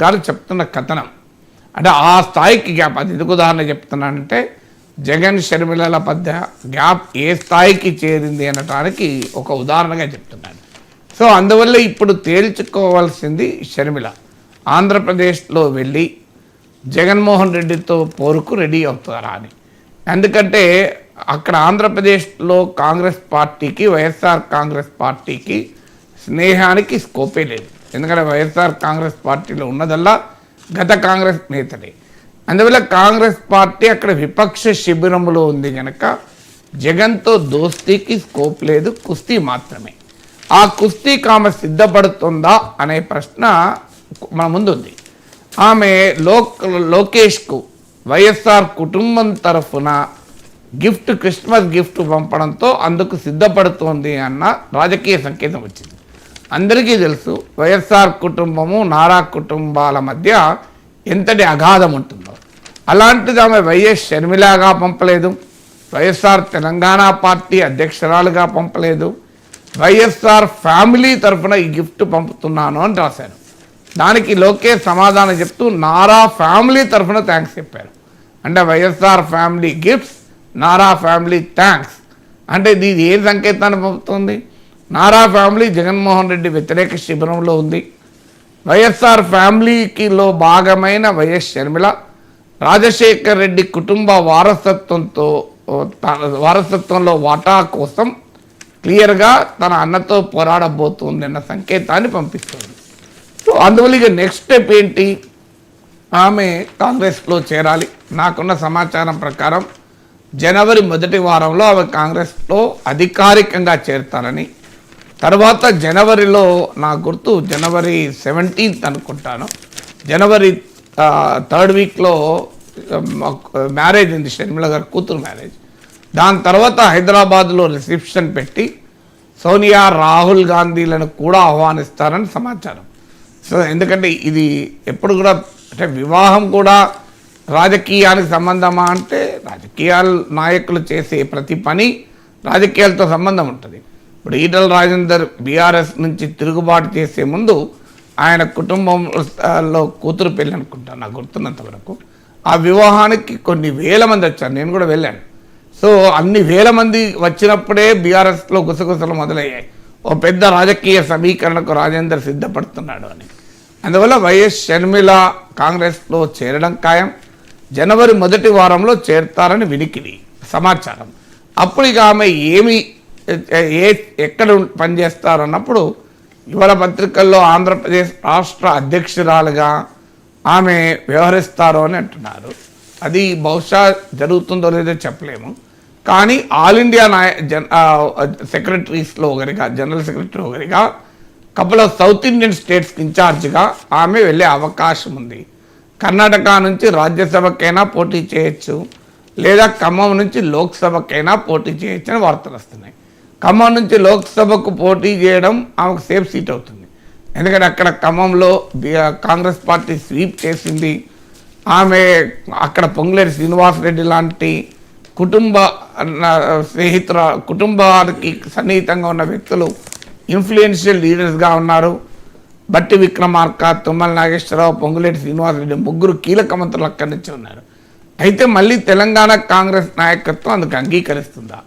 గారు చెప్తున్న కథనం అంటే ఆ స్థాయికి గ్యాప్. అది ఎందుకు ఉదాహరణ చెప్తున్నానంటే జగన్ షర్మిలల మధ్య గ్యాప్ ఏ స్థాయికి చేరింది అనటానికి ఒక ఉదాహరణగా చెప్తున్నాను. సో అందువల్ల ఇప్పుడు తేల్చుకోవాల్సింది షర్మిల ఆంధ్రప్రదేశ్లో వెళ్ళి జగన్మోహన్ రెడ్డితో పోరుకు రెడీ అవుతారా అని. ఎందుకంటే అక్కడ ఆంధ్రప్రదేశ్లో కాంగ్రెస్ పార్టీకి వైఎస్ఆర్ కాంగ్రెస్ పార్టీకి స్నేహానికి స్కోపే లేదు. ఎందుకంటే వైఎస్ఆర్ కాంగ్రెస్ పార్టీలో ఉన్నదల్లా గత కాంగ్రెస్ నేతలే. అందువల్ల కాంగ్రెస్ పార్టీ అక్కడ విపక్ష శిబిరంలో ఉంది కనుక జగన్తో దోస్తీకి స్కోప్ లేదు, కుస్తీ మాత్రమే. ఆ కుస్తీకి ఆమె సిద్ధపడుతుందా అనే ప్రశ్న మన ముందు ఉంది. ఆమె లోకేష్కు వైఎస్ఆర్ కుటుంబం తరఫున గిఫ్ట్, క్రిస్మస్ గిఫ్ట్ పంపడంతో అందుకు సిద్ధపడుతోంది అన్న రాజకీయ సంకేతం వచ్చింది. అందరికీ తెలుసు వైఎస్ఆర్ కుటుంబము నారా కుటుంబాల మధ్య ఎంతటి అగాధం ఉంటుందో. అలాంటిది ఆమె వైఎస్ షర్మిలాగా పంపలేదు, వైఎస్ఆర్ తెలంగాణ పార్టీ అధ్యక్షురాలుగా పంపలేదు, వైఎస్ఆర్ ఫ్యామిలీ తరఫున ఈ గిఫ్ట్ పంపుతున్నాను అని రాశారు. దానికి లోకేష్ సమాధానం చెప్తూ నారా ఫ్యామిలీ తరఫున థ్యాంక్స్ చెప్పారు. అంటే YSR family gifts, Nara family thanks. అంటే ఇది ఏ సంకేతాన్ని పంపుతుంది? నారా ఫ్యామిలీ జగన్మోహన్ రెడ్డి వ్యతిరేక శిబిరంలో ఉంది. వైఎస్ఆర్ ఫ్యామిలీకిలో భాగమైన వైఎస్ షర్మిల రాజశేఖర్ రెడ్డి కుటుంబ వారసత్వంలో వాటా కోసం క్లియర్గా తన అన్నతో పోరాడబోతుంది అన్న సంకేతాన్ని పంపిస్తుంది. సో అందువల్ల ఇక నెక్స్ట్ స్టెప్ ఏంటి? ఆమె కాంగ్రెస్లో చేరాలి. నాకున్న సమాచారం ప్రకారం జనవరి మొదటి వారంలో ఆమె కాంగ్రెస్లో అధికారికంగా చేరుతారని, తర్వాత జనవరిలో నా గుర్తు జనవరి 17th అనుకుంటాను, జనవరి 3rd వీక్లో మ్యారేజ్ ఉంది, షర్మిల గారి కూతురు మ్యారేజ్. దాని తర్వాత హైదరాబాద్లో రిసెప్షన్ పెట్టి సోనియా రాహుల్ గాంధీలను కూడా ఆహ్వానిస్తారని సమాచారం. సో ఎందుకంటే ఇది ఎప్పుడు కూడా అంటే వివాహం కూడా రాజకీయానికి సంబంధమా అంటే రాజకీయాల నాయకులు చేసే ప్రతి పని రాజకీయాలతో సంబంధం ఉంటుంది. ఇప్పుడు ఈటల రాజేందర్ బీఆర్ఎస్ నుంచి తిరుగుబాటు చేసే ముందు ఆయన కుటుంబంలో కూతురు పెళ్ళి అనుకుంటాను నాకు గుర్తున్నంత వరకు. ఆ వివాహానికి కొన్ని వేల మంది వచ్చారు, నేను కూడా వెళ్ళాను. సో అన్ని వేల మంది వచ్చినప్పుడే బీఆర్ఎస్లో గుసగుసలు మొదలయ్యాయి. ఓ పెద్ద రాజకీయ సమీకరణకు రాజేందర్ సిద్ధపడుతున్నాడు అని. అందువల్ల వైఎస్ షర్మిల కాంగ్రెస్లో చేరడం ఖాయం. జనవరి మొదటి వారంలో చేరతారని వినికిడి సమాచారం. అప్పుడు ఇక ఆమె ఎక్కడ పనిచేస్తారన్నప్పుడు ఇవాళ పత్రికల్లో ఆంధ్రప్రదేశ్ రాష్ట్ర అధ్యక్షురాలుగా ఆమె వ్యవహరిస్తారు అని అంటున్నారు. అది బహుశా జరుగుతుందో లేదో చెప్పలేము. కానీ ఆల్ ఇండియా సెక్రటరీస్లో ఒకరిగా, జనరల్ సెక్రటరీ ఒకరిగా, కపుల్ ఆఫ్ సౌత్ ఇండియన్ స్టేట్స్కి ఇన్ఛార్జ్గా ఆమె వెళ్ళే అవకాశం ఉంది. కర్ణాటక నుంచి రాజ్యసభకైనా పోటీ చేయొచ్చు, లేదా ఖమ్మం నుంచి లోక్సభకైనా పోటీ చేయొచ్చు అని వార్తలు వస్తున్నాయి. ఖమ్మం నుంచి లోక్సభకు పోటీ చేయడం ఆమెకు సేఫ్ సీట్ అవుతుంది. ఎందుకంటే అక్కడ ఖమ్మంలో కాంగ్రెస్ పార్టీ స్వీప్ చేసింది. ఆమె అక్కడ పొంగులేటి శ్రీనివాసరెడ్డి లాంటి కుటుంబానికి సన్నిహితంగా ఉన్న వ్యక్తులు ఇన్ఫ్లుయెన్షియల్ లీడర్స్గా ఉన్నారు. బట్టి విక్రమార్క, తుమ్మల నాగేశ్వరరావు, పొంగులేటి శ్రీనివాసరెడ్డి ముగ్గురు కీలక మంత్రులు అక్కడి నుంచి ఉన్నారు. అయితే మళ్ళీ తెలంగాణ కాంగ్రెస్ నాయకత్వం అందుకు అంగీకరిస్తుందా?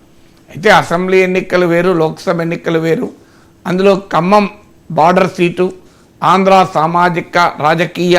అయితే అసెంబ్లీ ఎన్నికలు వేరు, లోక్సభ ఎన్నికలు వేరు. అందులో ఖమ్మం బార్డర్ సీటు, ఆంధ్ర సామాజిక రాజకీయ